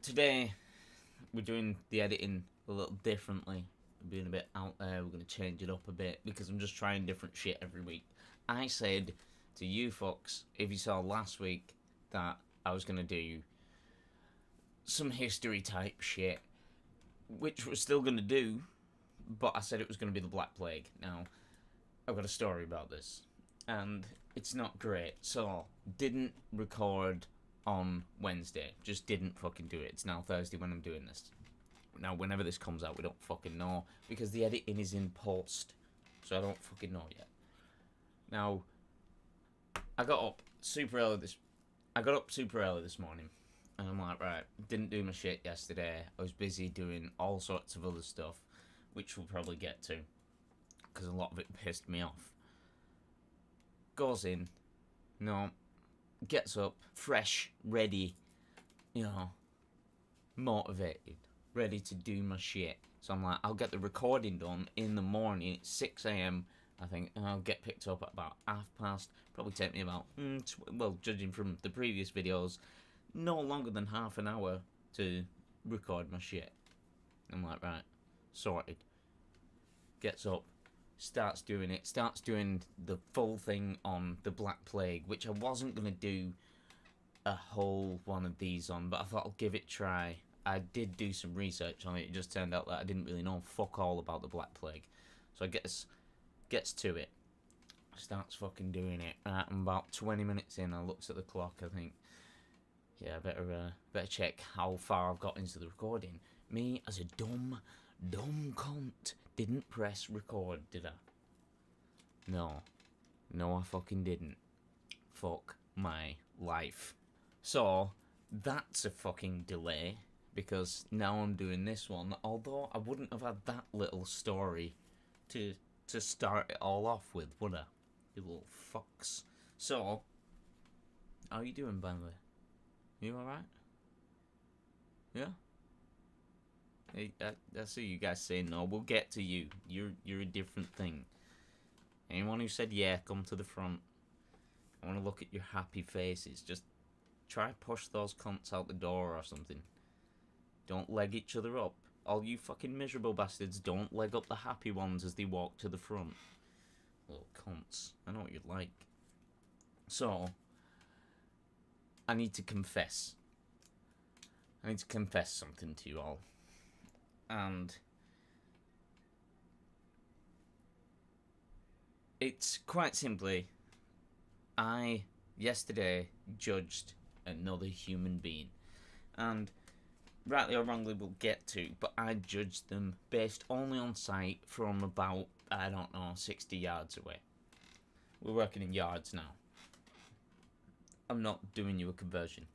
Today we're doing the editing a little differently. We're being a bit out there. We're going to change it up a bit because I'm just trying different shit every week. I said to you folks, if you saw last week, that I was going to do some history type shit, which we're still going to do, but I said it was going to be the Black Plague. Now, I've got a story about this, and it's not great. So, didn't record on Wednesday. Just didn't fucking do it. It's now Thursday when I'm doing this. Now, whenever this comes out, we don't fucking know, because the editing is in post, so I don't fucking know yet. Now, I got up super early this morning, and I'm like, right, didn't do my shit yesterday. I was busy doing all sorts of other stuff, which we'll probably get to, because a lot of it pissed me off. Goes in, gets up, fresh, ready, motivated, ready to do my shit. So I'm like, I'll get the recording done in the morning at 6 a.m. I think, and I'll get picked up at about past. Probably take me about, judging from the previous videos, no longer than half an hour to record my shit. I'm like, right, sorted. Gets up, starts doing the full thing on the Black Plague, which I wasn't going to do a whole one of these on, but I thought I'll give it a try. I did do some research on it. It just turned out that I didn't really know fuck all about the Black Plague. So I gets to it. Starts fucking doing it. I'm about 20 minutes in. I looks at the clock. I think, yeah, better check how far I've got into the recording. Me, as a dumb cunt, didn't press record, did I? No, I fucking didn't. Fuck my life. So that's a fucking delay, because now I'm doing this one. Although I wouldn't have had that little story to start it all off with, would I? You little fucks. So, how are you doing, by the way? You alright? Yeah? I see you guys saying no. We'll get to you. You're a different thing. Anyone who said yeah, come to the front. I want to look at your happy faces. Just try push those cunts out the door or something. Don't leg each other up. All you fucking miserable bastards, don't leg up the happy ones as they walk to the front. Little cunts. I know what you'd like. So, I need to confess. I need to confess something to you all. And it's quite simply, I yesterday judged another human being. And rightly or wrongly we'll get to, but I judged them based only on sight from about, 60 yards away. We're working in yards now. I'm not doing you a conversion.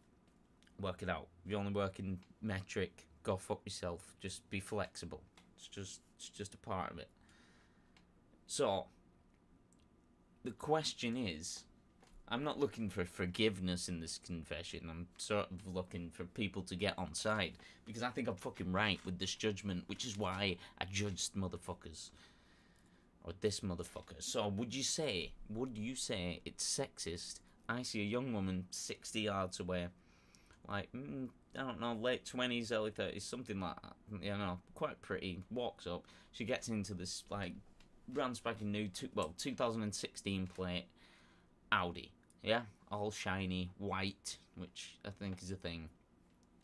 Work it out. If you only work in metric, go fuck yourself. Just be flexible. It's just a part of it. So, the question is, I'm not looking for forgiveness in this confession. I'm sort of looking for people to get on side, because I think I'm fucking right with this judgment, which is why I judged motherfuckers. Or this motherfucker. So would you say it's sexist? I see a young woman 60 yards away, like, I don't know, late 20s, early 30s, something like that. Quite pretty. Walks up. She gets into this, like, brand spanking new, 2016 plate Audi. Yeah? All shiny, white, which I think is a thing.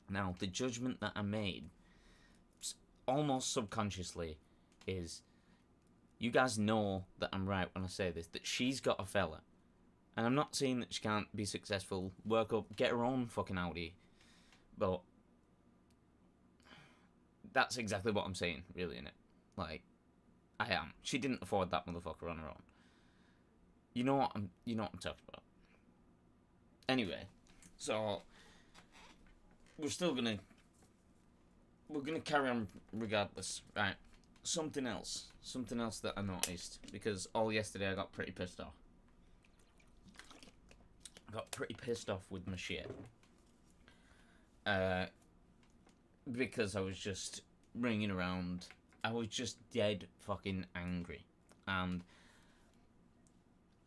Now, the judgment that I made, almost subconsciously, is, you guys know that I'm right when I say this, that she's got a fella. And I'm not saying that she can't be successful, work up, get her own fucking Audi. But that's exactly what I'm saying, really, innit? Like, I am. She didn't afford that motherfucker on her own. You know what I'm talking about. Anyway, so we're gonna carry on regardless, right? Something else that I noticed, because all yesterday I got pretty pissed off. With my shit. Because I was just ringing around. I was just dead fucking angry. And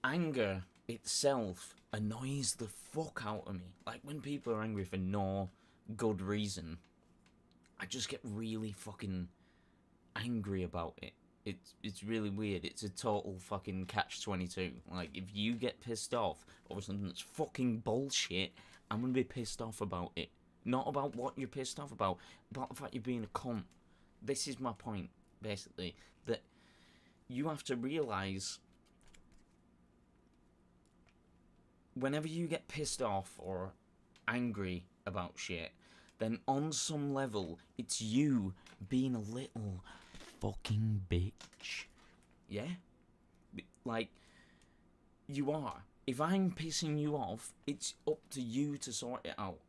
anger itself annoys the fuck out of me. Like, when people are angry for no good reason, I just get really fucking angry about it. It's really weird. It's a total fucking catch-22. Like, if you get pissed off over something that's fucking bullshit, I'm gonna be pissed off about it. Not about what you're pissed off about the fact you're being a cunt. This is my point, basically, that you have to realise whenever you get pissed off or angry about shit, then on some level, it's you being a little fucking bitch. Yeah? Like, you are. If I'm pissing you off, it's up to you to sort it out.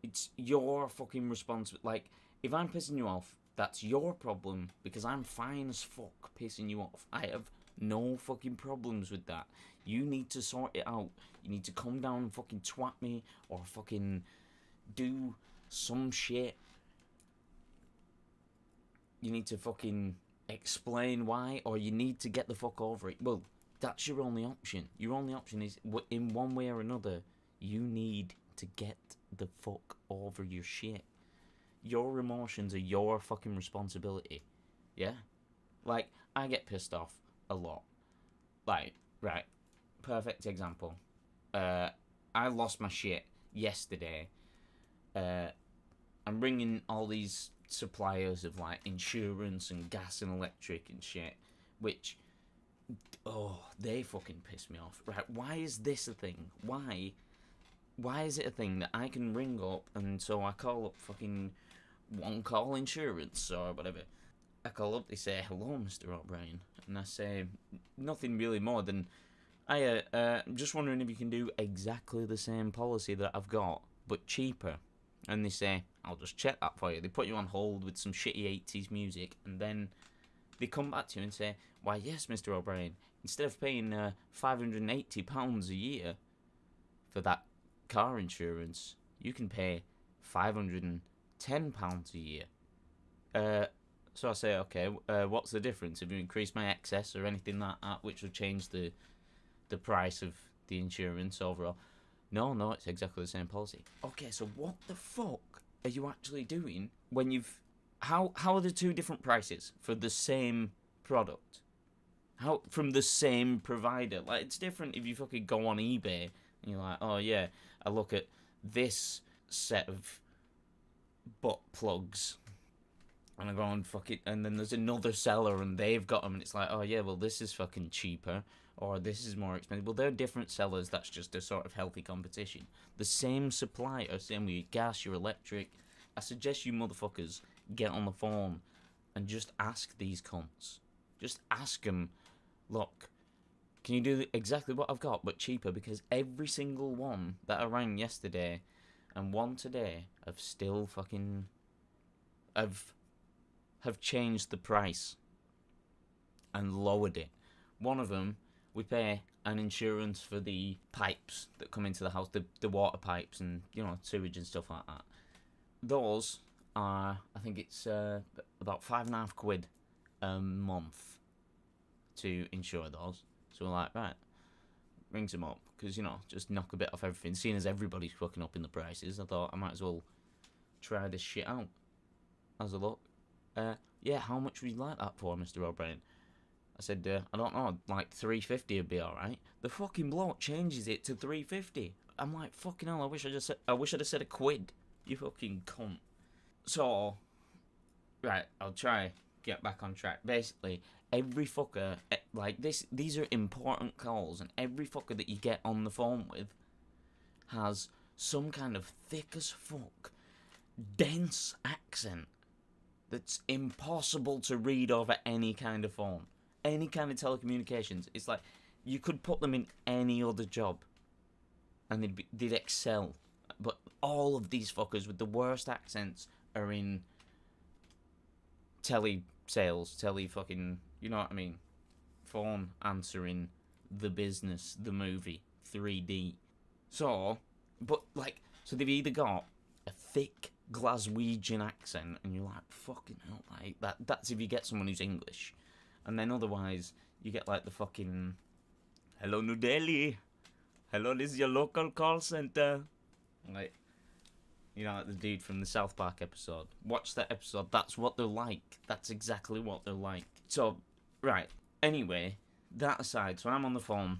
It's your fucking responsibility. Like, if I'm pissing you off, that's your problem, because I'm fine as fuck pissing you off. I have no fucking problems with that. You need to sort it out. You need to come down and fucking twat me, or fucking do some shit. You need to fucking explain why, or you need to get the fuck over it. Well, that's your only option. Your only option is, in one way or another, you need to get the fuck over your shit. Your emotions are your fucking responsibility. Yeah? Like, I get pissed off a lot. Like, right, perfect example. I lost my shit yesterday. I'm ringing all these suppliers of, like, insurance and gas and electric and shit, which, they fucking piss me off. Right, why is this a thing? Why is it a thing that I can ring up, and so I call up fucking One Call Insurance or whatever. I call up, they say, "Hello, Mr. O'Brien," and I say nothing really more than, I'm just wondering if you can do exactly the same policy that I've got, but cheaper. And they say, "I'll just check that for you." They put you on hold with some shitty 80s music, and then they come back to you and say, "Why, yes, Mr. O'Brien, instead of paying £580 a year for that car insurance, you can pay £510 a year." So I say, "Okay, what's the difference? Have you increased my excess or anything like that, which would change the price of the insurance overall?" No, it's exactly the same policy. Okay, so what the fuck are you actually doing when you've... How are the two different prices for the same product? How, from the same provider? Like, it's different if you fucking go on eBay and you're like, "Oh yeah, I look at this set of butt plugs and I go on fucking..." And then there's another seller and they've got them and it's like, "Oh yeah, well this is fucking cheaper, or this is more expensive." Well, they're different sellers. That's just a sort of healthy competition. The same supplier, same with your gas, your electric. I suggest you motherfuckers get on the phone and just ask these cunts. Just ask them, "Look, can you do exactly what I've got but cheaper?" Because every single one that I rang yesterday and one today have still fucking... have changed the price and lowered it. One of them, we pay an insurance for the pipes that come into the house, the water pipes and, sewage and stuff like that. Those are, I think it's about £5.50 a month to insure those. So we're like, right, rings them up, because, just knock a bit off everything. Seeing as everybody's fucking up in the prices, I thought I might as well try this shit out. As a look. Yeah, how much would you like that for, Mr. O'Brien? I said, I don't know, like £3.50 would be alright. The fucking bloke changes it to £3.50. I'm like, fucking hell, I wish I'd have said £1. You fucking cunt. So, right, I'll try get back on track. Basically, every fucker, like this, these are important calls, and every fucker that you get on the phone with has some kind of thick as fuck, dense accent that's impossible to read over any kind of phone, any kind of telecommunications. It's like you could put them in any other job and they'd excel. But all of these fuckers with the worst accents are in tele-sales, tele-fucking, you know what I mean? Phone answering, the business, the movie, 3D. So they've either got a thick Glaswegian accent, and you're like, fucking hell, like, that's if you get someone who's English. And then otherwise, you get like the fucking, "Hello, New Delhi. Hello, this is your local call center." Like, You know, like the dude from the South Park episode. Watch that episode. That's what they're like. That's exactly what they're like. So, right. Anyway, that aside, so I'm on the phone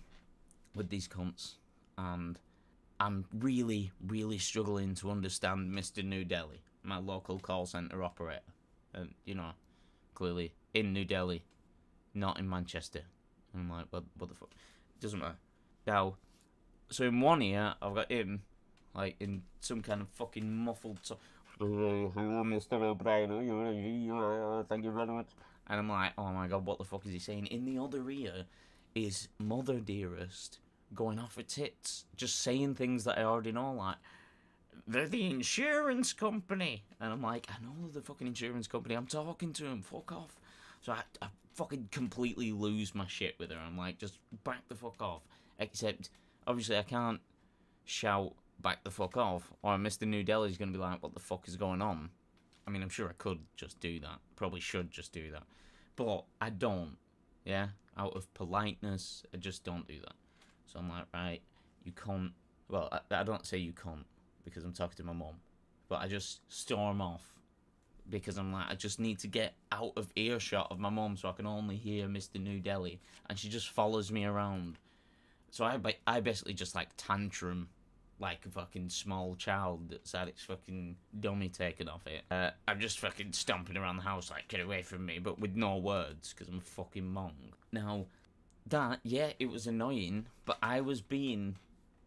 with these cunts, and I'm really, really struggling to understand Mr. New Delhi, my local call centre operator. And, you know, clearly in New Delhi, not in Manchester. And I'm like, what the fuck? It doesn't matter. Now, so in one ear, I've got him, like, in some kind of fucking muffled... Hello, Mr. O'Brien. Thank you very much. And I'm like, oh my god, what the fuck is he saying? In the other ear is Mother Dearest going off her tits, just saying things that I already know, like, they're the insurance company. And I'm like, I know they're the fucking insurance company. I'm talking to them. Fuck off. So I fucking completely lose my shit with her. I'm like, just back the fuck off. Except, obviously, I can't shout back the fuck off, or Mr. New Delhi's going to be like, what the fuck is going on? I mean, I'm sure I could just do that. Probably should just do that. But I don't. Yeah? Out of politeness, I just don't do that. So I'm like, right, you can't... Well, I don't say you can't, because I'm talking to my mum. But I just storm off. Because I'm like, I just need to get out of earshot of my mum so I can only hear Mr. New Delhi. And she just follows me around. So I basically just, like, tantrum like a fucking small child that's had its fucking dummy taken off it. I'm just fucking stomping around the house like, get away from me, but with no words, because I'm a fucking mong. Now, that, yeah, it was annoying, but I was being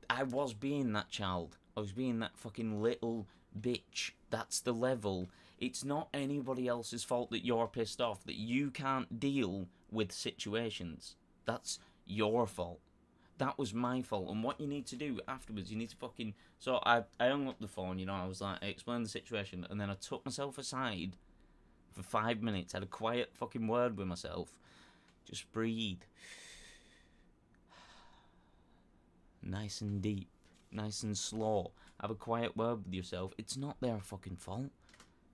that child. I was being that fucking little bitch. That's the level. It's not anybody else's fault that you're pissed off, that you can't deal with situations. That's your fault. That was my fault. And what you need to do afterwards, you need to fucking... So I hung up the phone, you know, I was like, I explained the situation, and then I took myself aside for 5 minutes, had a quiet fucking word with myself. Just breathe. Nice and deep. Nice and slow. Have a quiet word with yourself. It's not their fucking fault.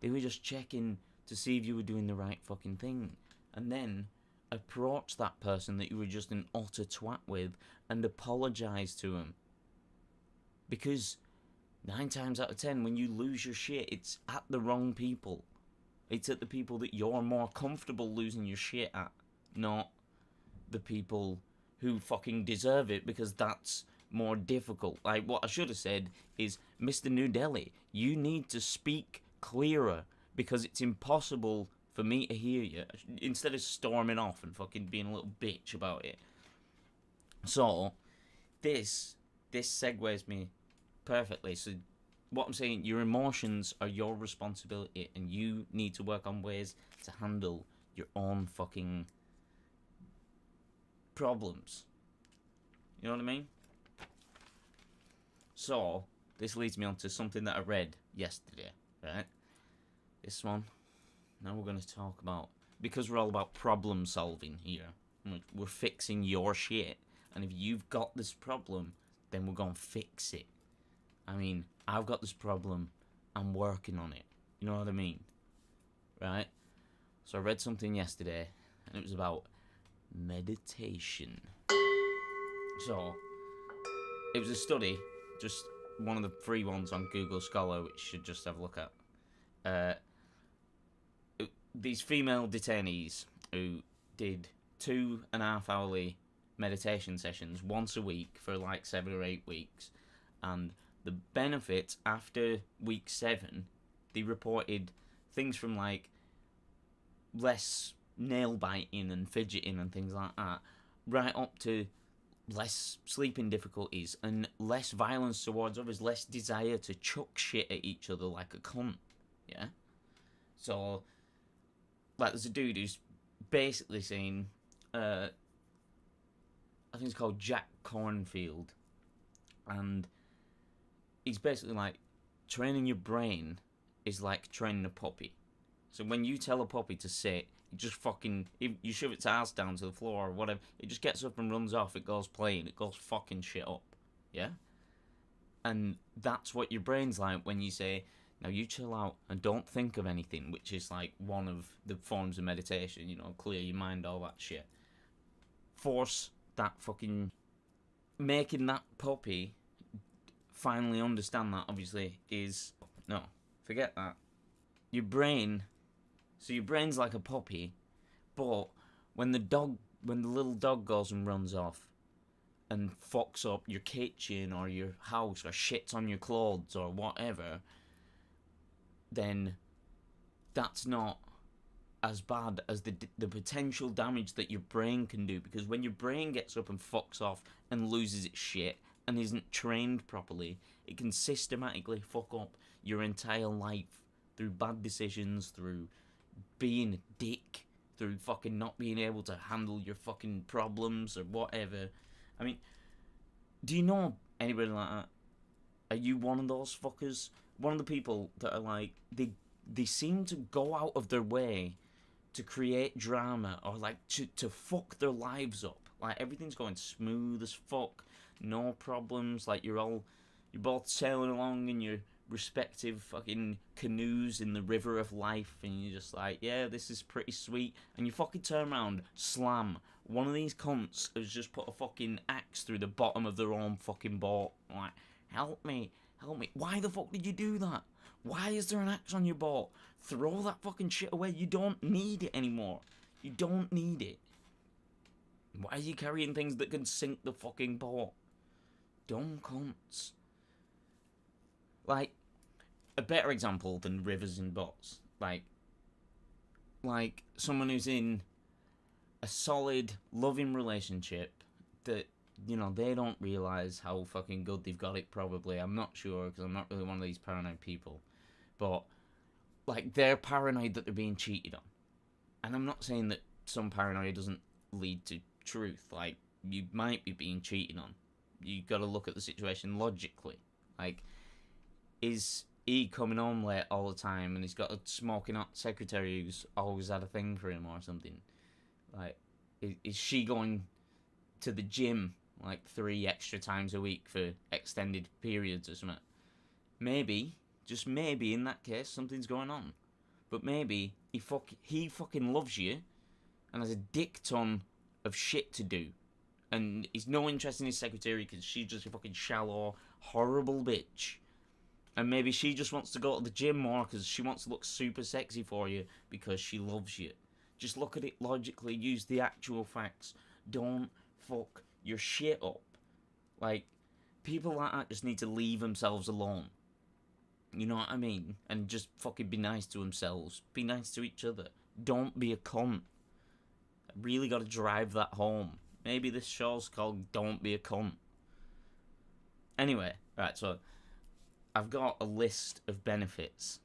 They were just checking to see if you were doing the right fucking thing. And then approach that person that you were just an utter twat with and apologise to him. Because 9 times out of 10, when you lose your shit, it's at the wrong people. It's at the people that you're more comfortable losing your shit at, not the people who fucking deserve it, because that's more difficult. Like, what I should have said is, Mr. New Delhi, you need to speak clearer, because it's impossible for me to hear you, instead of storming off and fucking being a little bitch about it. So, this segues me perfectly. So, what I'm saying, your emotions are your responsibility, and you need to work on ways to handle your own fucking problems. You know what I mean? So, this leads me on to something that I read yesterday, right? This one. Now we're going to talk about... Because we're all about problem solving here. We're fixing your shit. And if you've got this problem, then we're going to fix it. I mean, I've got this problem. I'm working on it. You know what I mean? Right? So I read something yesterday, and it was about meditation. So, it was a study, just one of the free ones on Google Scholar, which you should just have a look at. These female detainees who did 2.5 hourly meditation sessions once a week for like 7 or 8 weeks, and the benefits after week 7, they reported things from like less nail biting and fidgeting and things like that, right up to less sleeping difficulties and less violence towards others, less desire to chuck shit at each other like a cunt. Yeah? So, like, there's a dude who's basically saying, I think it's called Jack Cornfield, and he's basically like, training your brain is like training a puppy. So when you tell a puppy to sit, it just fucking... If you shove its ass down to the floor or whatever, it just gets up and runs off. It goes playing. It goes fucking shit up. Yeah? And that's what your brain's like when you say, now you chill out and don't think of anything, which is like one of the forms of meditation, you know, clear your mind, all that shit. Force that fucking... Making that puppy finally understand that, obviously, is No, forget that. Your brain, so your brain's like a puppy, but when the little dog goes and runs off and fucks up your kitchen or your house or shits on your clothes or whatever, then that's not as bad as the potential damage that your brain can do. Because when your brain gets up and fucks off and loses its shit and isn't trained properly, it can systematically fuck up your entire life through bad decisions, through being a dick, through fucking not being able to handle your fucking problems or whatever. I mean, do you know anybody like that? Are you one of those fuckers? One of the people that are like, they seem to go out of their way to create drama or like to fuck their lives up. Like everything's going smooth as fuck, no problems. Like you're both sailing along in your respective fucking canoes in the river of life, and you're just like, yeah, this is pretty sweet. And you fucking turn around, slam. One of these cunts has just put a fucking axe through the bottom of their own fucking boat. Like, help me. Why the fuck did you do that? Why is there an axe on your boat? Throw that fucking shit away. You don't need it anymore. You don't need it. Why are you carrying things that can sink the fucking boat? Dumb cunts. Like, a better example than rivers and boats. Like someone who's in a solid, loving relationship that, you know, they don't realise how fucking good they've got it, probably. I'm not sure, because I'm not really one of these paranoid people. But, like, they're paranoid that they're being cheated on. And I'm not saying that some paranoia doesn't lead to truth. Like, you might be being cheated on. You got to look at the situation logically. Like, is he coming home late all the time and he's got a smoking hot secretary who's always had a thing for him or something? Like, is she going to the gym like 3 extra times a week for extended periods or something? Maybe, just maybe in that case, something's going on. But maybe he fucking loves you and has a dick ton of shit to do. And he's no interest in his secretary because she's just a fucking shallow, horrible bitch. And maybe she just wants to go to the gym more because she wants to look super sexy for you because she loves you. Just look at it logically. Use the actual facts. Don't fuck your shit up. Like, people like that just need to leave themselves alone. You know what I mean? And just fucking be nice to themselves. Be nice to each other. Don't be a cunt. I really got to drive that home. Maybe this show's called Don't Be a Cunt. Anyway, right, so I've got a list of benefits,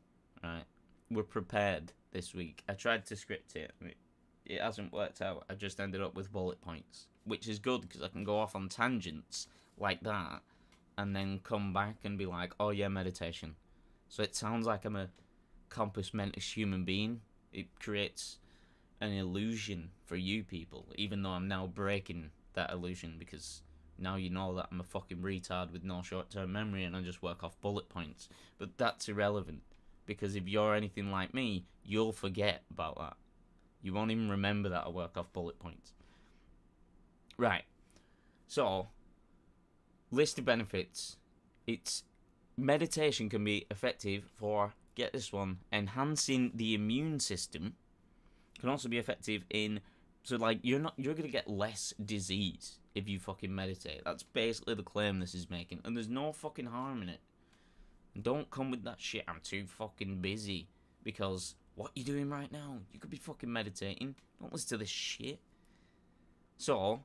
right? We're prepared this week. I tried to script it. It hasn't worked out. I just ended up with bullet points, which is good because I can go off on tangents like that and then come back and be like, oh yeah, meditation. So it sounds like I'm a compos mentis human being. It creates an illusion for you people, even though I'm now breaking that illusion because now you know that I'm a fucking retard with no short-term memory and I just work off bullet points. But that's irrelevant, because if you're anything like me, you'll forget about that. You won't even remember that I work off bullet points. Right. So, list of benefits. It's meditation can be effective for, get this one, enhancing the immune system. Can also be effective in, so like you're gonna get less disease if you fucking meditate. That's basically the claim this is making, and there's no fucking harm in it. And don't come with that shit, I'm too fucking busy, because what you doing right now? You could be fucking meditating. Don't listen to this shit. So,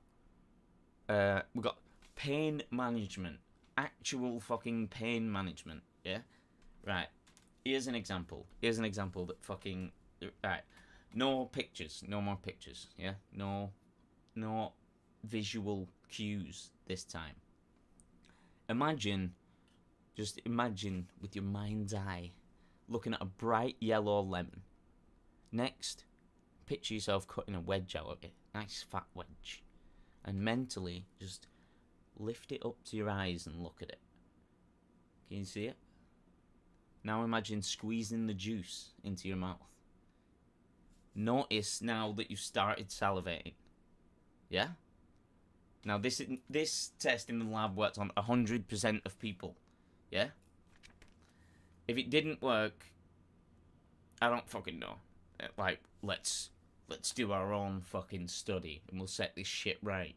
we've got pain management. Actual fucking pain management, yeah? Right. Here's an example that fucking, right. No pictures. No more pictures, yeah? No visual cues this time. Just imagine with your mind's eye looking at a bright yellow lemon. Next, picture yourself cutting a wedge out of it. Nice fat wedge. And mentally, just lift it up to your eyes and look at it. Can you see it? Now imagine squeezing the juice into your mouth. Notice now that you've started salivating. Yeah? Now this test in the lab worked on 100% of people. Yeah? If it didn't work, I don't fucking know. Like, let's do our own fucking study and we'll set this shit right.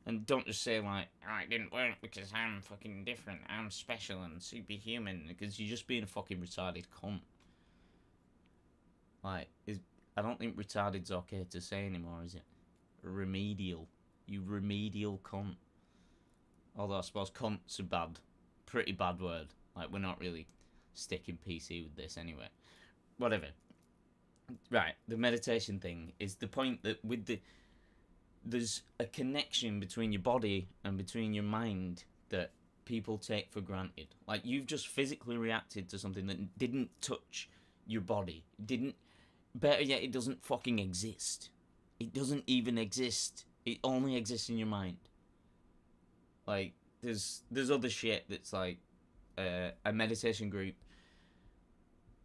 And don't just say like, oh, it didn't work because I'm fucking different, I'm special and superhuman, because you're just being a fucking retarded cunt. Like, I don't think retarded's okay to say anymore, is it? Remedial. You remedial cunt. Although I suppose cunt's a pretty bad word. Like, we're not really sticking PC with this anyway. Whatever. Right, the meditation thing is the point that there's a connection between your body and between your mind that people take for granted. Like, you've just physically reacted to something that didn't touch your body. Better yet, it doesn't fucking exist. It doesn't even exist. It only exists in your mind. Like, there's other shit that's like, a meditation group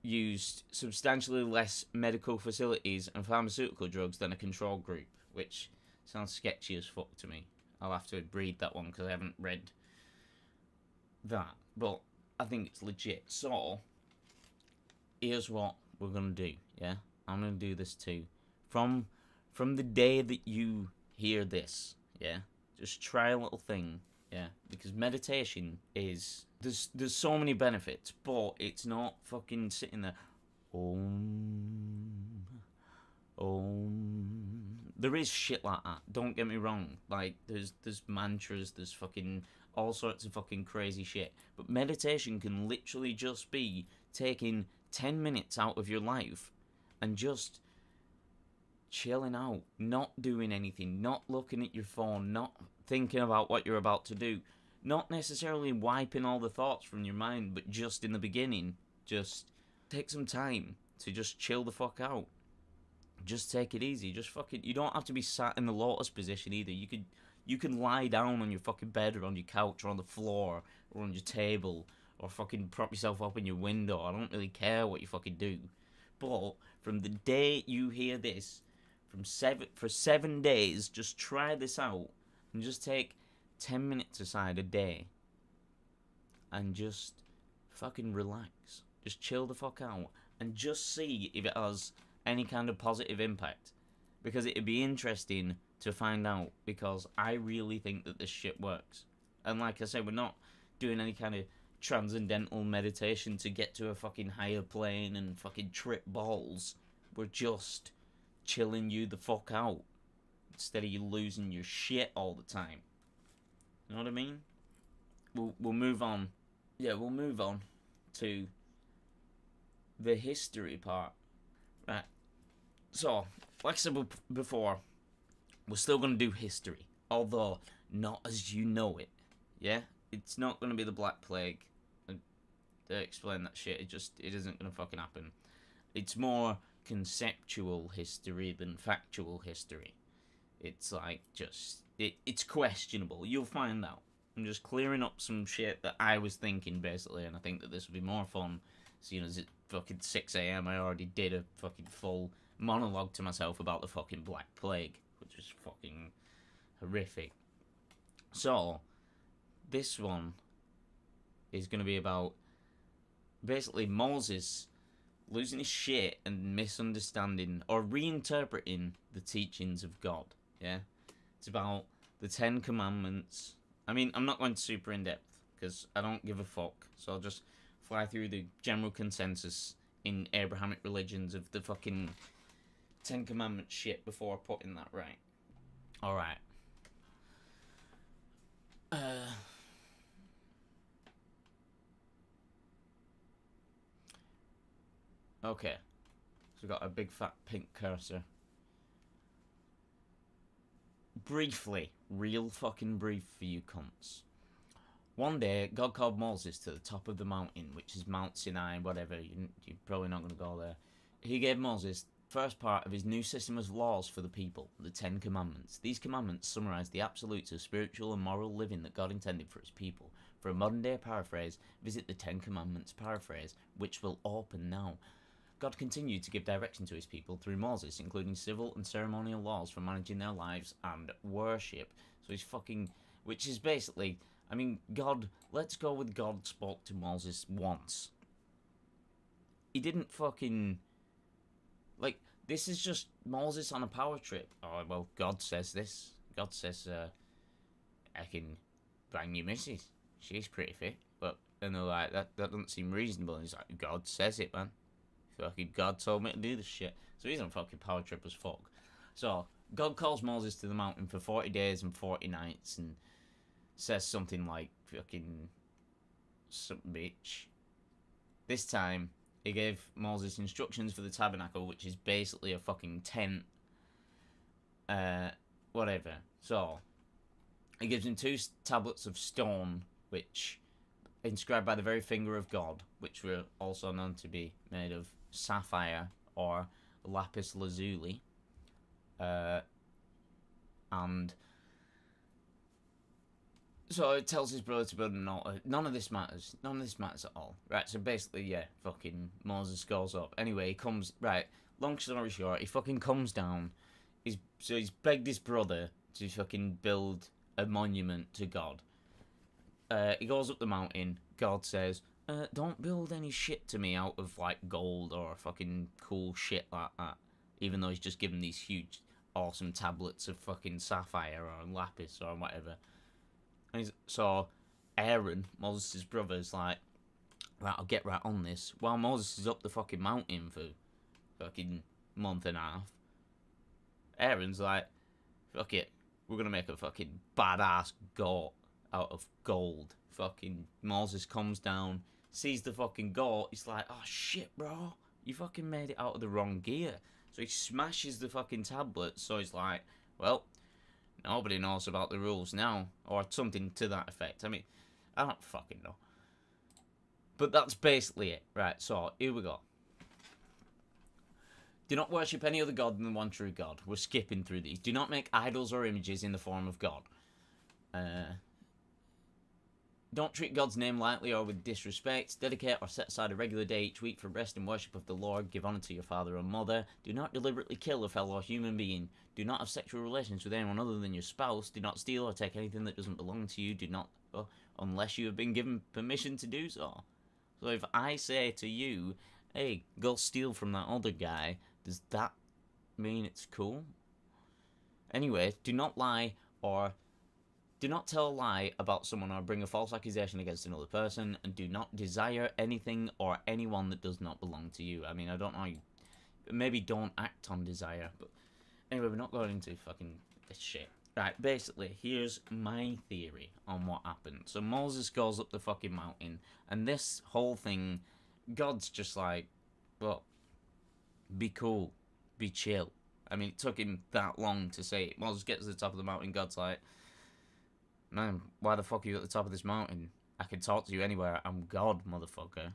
used substantially less medical facilities and pharmaceutical drugs than a control group, which sounds sketchy as fuck to me. I'll have to read that one because I haven't read that, but I think it's legit. So, here's what we're gonna do, yeah? I'm gonna do this too. From the day that you hear this, yeah? Just try a little thing, yeah? Because meditation is... There's so many benefits, but it's not fucking sitting there, There is shit like that, don't get me wrong. Like, there's mantras, there's fucking all sorts of fucking crazy shit. But meditation can literally just be taking 10 minutes out of your life and just chilling out, not doing anything, not looking at your phone, not thinking about what you're about to do, not necessarily wiping all the thoughts from your mind, but just in the beginning, just take some time to just chill the fuck out. Just take it easy. Just fucking... You don't have to be sat in the lotus position either. You can lie down on your fucking bed or on your couch or on the floor or on your table or fucking prop yourself up in your window. I don't really care what you fucking do. But from the day you hear this, for 7 days, just try this out and just take 10 minutes aside a day and just fucking relax. Just chill the fuck out and just see if it has any kind of positive impact, because it'd be interesting to find out, because I really think that this shit works. And like I said, we're not doing any kind of transcendental meditation to get to a fucking higher plane and fucking trip balls. We're just chilling you the fuck out instead of you losing your shit all the time. You know what I mean? We'll move on. Yeah, we'll move on to the history part. Right. So, like I said before, we're still going to do history, although not as you know it, yeah? It's not going to be the Black Plague. To explain that shit, it isn't going to fucking happen. It's more conceptual history than factual history. It's like, it's questionable. You'll find out. I'm just clearing up some shit that I was thinking, basically, and I think that this would be more fun, seeing as it's fucking 6 a.m. I already did a fucking full monologue to myself about the fucking Black Plague, which is fucking horrific. So, this one is going to be about basically Moses losing his shit and misunderstanding or reinterpreting the teachings of God, yeah? It's about the 10 Commandments. I mean, I'm not going super in depth because I don't give a fuck, so I'll just fly through the general consensus in Abrahamic religions of the fucking 10 Commandments shit before putting that right. Alright. Okay. So we've got a big fat pink cursor. Briefly, real fucking brief for you cunts. One day, God called Moses to the top of the mountain, which is Mount Sinai, whatever. You're probably not going to go there. He gave Moses the first part of his new system of laws for the people, the 10 Commandments. These commandments summarize the absolutes of spiritual and moral living that God intended for his people. For a modern-day paraphrase, visit the 10 Commandments paraphrase, which will open now. God continued to give direction to his people through Moses, including civil and ceremonial laws for managing their lives and worship. So he's fucking... Which is basically... I mean, God... Let's go with God spoke to Moses once. he didn't fucking, like, this is just Moses on a power trip. Oh, well, God says this. God says, I can bang your missus. She's pretty fit. But, and they're like, that doesn't seem reasonable. And he's like, God says it, man. Fucking God told me to do this shit. So he's on fucking power trip as fuck. So, God calls Moses to the mountain for 40 days and 40 nights and says something like, fucking, some bitch. This time, he gave Moses instructions for the tabernacle, which is basically a fucking tent. Whatever. So, he gives him 2 tablets of stone, which inscribed by the very finger of God, which were also known to be made of sapphire or lapis lazuli. And so it tells his brother to build an altar. None of this matters. None of this matters at all. Right, so basically, yeah, fucking Moses goes up. Anyway, he comes, right, long story short, he fucking comes down. He's begged his brother to fucking build a monument to God. He goes up the mountain. God says, don't build any shit to me out of, like, gold or fucking cool shit like that. Even though he's just given these huge, awesome tablets of fucking sapphire or lapis or whatever. And so Aaron, Moses' brother, is like, right, I'll get right on this. While Moses is up the fucking mountain for fucking month and a half, Aaron's like, fuck it, we're gonna make a fucking badass goat out of gold. Fucking Moses comes down, sees the fucking goat, he's like, oh shit, bro, you fucking made it out of the wrong gear. So he smashes the fucking tablet, so he's like, well, nobody knows about the rules now, or something to that effect. I mean, I don't fucking know. But that's basically it. Right, so, here we go. Do not worship any other god than the one true God. We're skipping through these. Do not make idols or images in the form of God. Don't treat God's name lightly or with disrespect. Dedicate or set aside a regular day each week for rest and worship of the Lord. Give honor to your father and mother. Do not deliberately kill a fellow human being. Do not have sexual relations with anyone other than your spouse. Do not steal or take anything that doesn't belong to you. Do not, unless you have been given permission to do so. So if I say to you, hey, go steal from that other guy, does that mean it's cool? Anyway, do not lie or do not tell a lie about someone or bring a false accusation against another person, and do not desire anything or anyone that does not belong to you. I mean, I don't know, maybe don't act on desire, but anyway, we're not going into fucking this shit. Right, basically, here's my theory on what happened. So Moses goes up the fucking mountain, and this whole thing, God's just like, well, be cool, be chill. I mean, it took him that long to say it. Moses gets to the top of the mountain, God's like, man, why the fuck are you at the top of this mountain? I can talk to you anywhere. I'm God, motherfucker.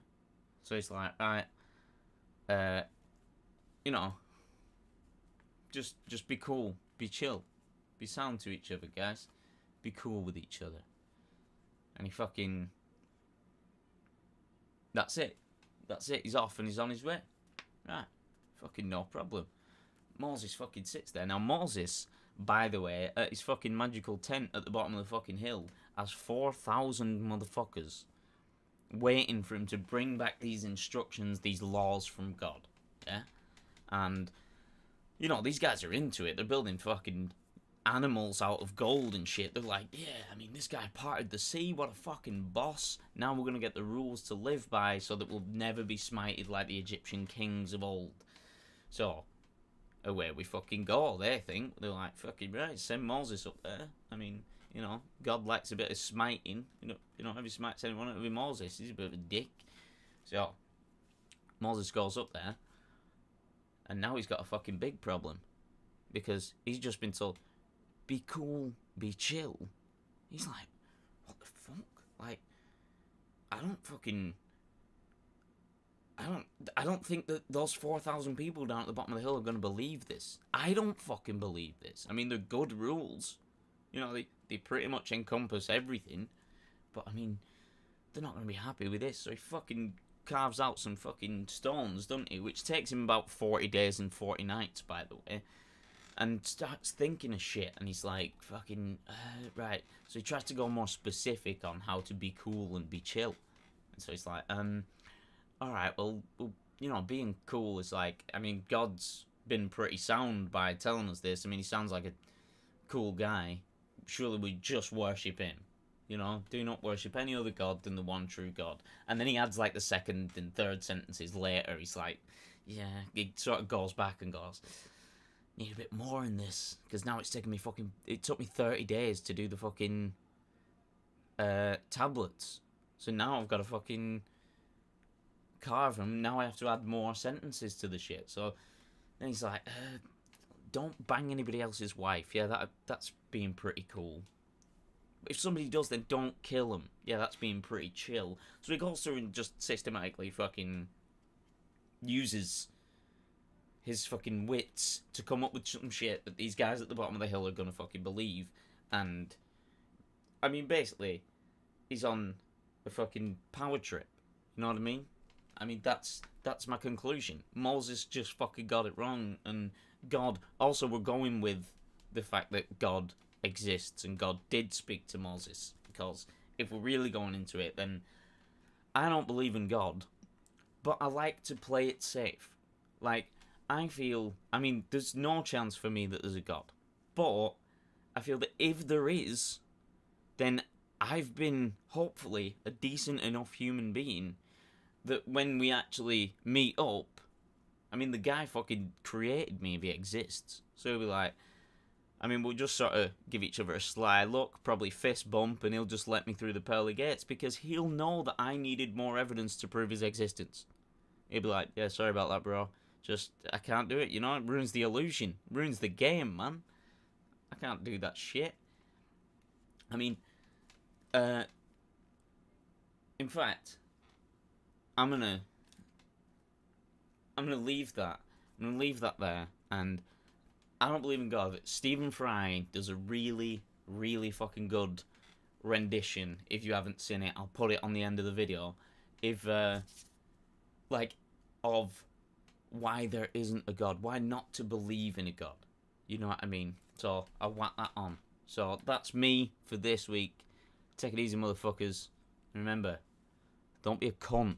So he's like, alright, you know, just be cool, be chill, be sound to each other, guys. Be cool with each other. And he fucking, that's it. That's it. He's off and he's on his way. Right, fucking no problem. Moses fucking sits there. Now Moses, by the way, at his fucking magical tent at the bottom of the fucking hill, has 4,000 motherfuckers waiting for him to bring back these instructions, these laws from God. Yeah? And, you know, these guys are into it. They're building fucking animals out of gold and shit. They're like, yeah, I mean, this guy parted the sea. What a fucking boss. Now we're going to get the rules to live by so that we'll never be smited like the Egyptian kings of old. So, away we fucking go, they think. They're like, fucking right, send Moses up there. I mean, you know, God likes a bit of smiting. You know, if he smites anyone, it'll be Moses. He's a bit of a dick. So, Moses goes up there, and now he's got a fucking big problem. Because he's just been told, be cool, be chill. He's like, what the fuck? Like, I don't think that those 4,000 people down at the bottom of the hill are going to believe this. I don't fucking believe this. I mean, they're good rules. You know, they pretty much encompass everything. But, I mean, they're not going to be happy with this. So he fucking carves out some fucking stones, doesn't he? Which takes him about 40 days and 40 nights, by the way. And starts thinking of shit. And he's like, fucking, right. So he tries to go more specific on how to be cool and be chill. And so he's like, alright, well, being cool is like, I mean, God's been pretty sound by telling us this. I mean, he sounds like a cool guy. Surely we just worship him. Do not worship any other god than the one true God. And then he adds like the second and third sentences later. He's like, yeah, he sort of goes back and goes, need a bit more in this, because now it's taking me it took me 30 days to do the fucking tablets. So now I've got to fucking carve them. Now I have to add more sentences to the shit. So then he's like, don't bang anybody else's wife. Yeah, that's being pretty cool. If somebody does, then don't kill them. Yeah, that's being pretty chill. So he goes through and just systematically fucking uses his fucking wits to come up with some shit that these guys at the bottom of the hill are gonna fucking believe. And, I mean, basically, he's on a fucking power trip. You know what I mean? I mean, that's my conclusion. Moses just fucking got it wrong. And God, also we're going with the fact that God exists and God did speak to Moses, because if we're really going into it, then I don't believe in God, but I like to play it safe. Like, I mean, there's no chance for me that there's a God, but I feel that if there is, then I've been, hopefully, a decent enough human being that when we actually meet up, I mean, the guy fucking created me if he exists, so he'll be like, I mean, we'll just sort of give each other a sly look, probably fist bump, and he'll just let me through the pearly gates, because he'll know that I needed more evidence to prove his existence. He'll be like, yeah, sorry about that, bro. Just, I can't do it, it ruins the illusion. Ruins the game, man. I can't do that shit. I mean, in fact, I'm gonna leave that. I'm gonna leave that there, and I don't believe in God. Stephen Fry does a really, really fucking good rendition. If you haven't seen it, I'll put it on the end of the video. Of why there isn't a God. Why not to believe in a God. You know what I mean? So, I'll whack that on. So, that's me for this week. Take it easy, motherfuckers. And remember, don't be a cunt.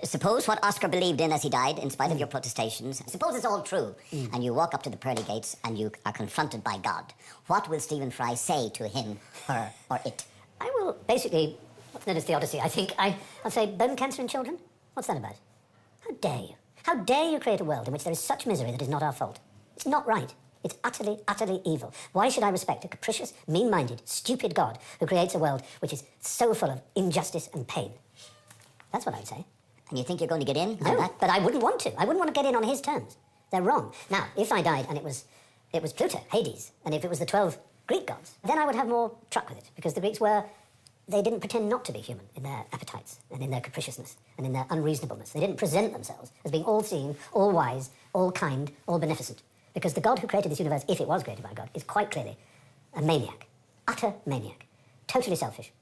Suppose what Oscar believed in as he died, in spite of your protestations, suppose it's all true, and you walk up to the pearly gates and you are confronted by God. What will Stephen Fry say to him, her, or it? I will basically, what's known as theodicy, I think. I'll say, bone cancer in children? What's that about? How dare you? How dare you create a world in which there is such misery that is not our fault? It's not right. It's utterly, utterly evil. Why should I respect a capricious, mean-minded, stupid God who creates a world which is so full of injustice and pain? That's what I'd say. And you think you're going to get in? No, but I wouldn't want to. I wouldn't want to get in on his terms. They're wrong. Now, if I died and it was Pluto, Hades, and if it was the 12 Greek gods, then I would have more truck with it, because the Greeks they didn't pretend not to be human in their appetites and in their capriciousness and in their unreasonableness. They didn't present themselves as being all-seeing, all-wise, all-kind, all-beneficent. Because the God who created this universe, if it was created by God, is quite clearly a maniac. Utter maniac. Totally selfish.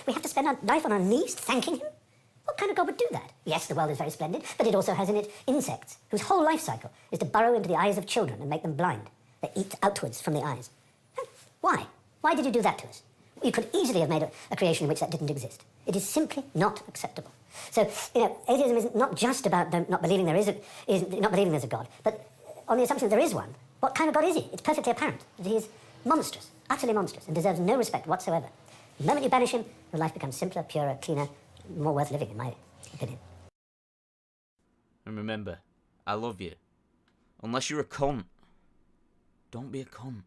We have to spend our life on our knees thanking him? What kind of God would do that? Yes, the world is very splendid, but it also has in it insects, whose whole life cycle is to burrow into the eyes of children and make them blind. They eat outwards from the eyes. Why? Why did you do that to us? You could easily have made a creation in which that didn't exist. It is simply not acceptable. So, atheism is not just about not believing not believing there's a God, but on the assumption that there is one. What kind of God is he? It's perfectly apparent that he is monstrous, utterly monstrous, and deserves no respect whatsoever. The moment you banish him, your life becomes simpler, purer, cleaner, more worth living, in my opinion. And remember, I love you. Unless you're a cunt, don't be a cunt.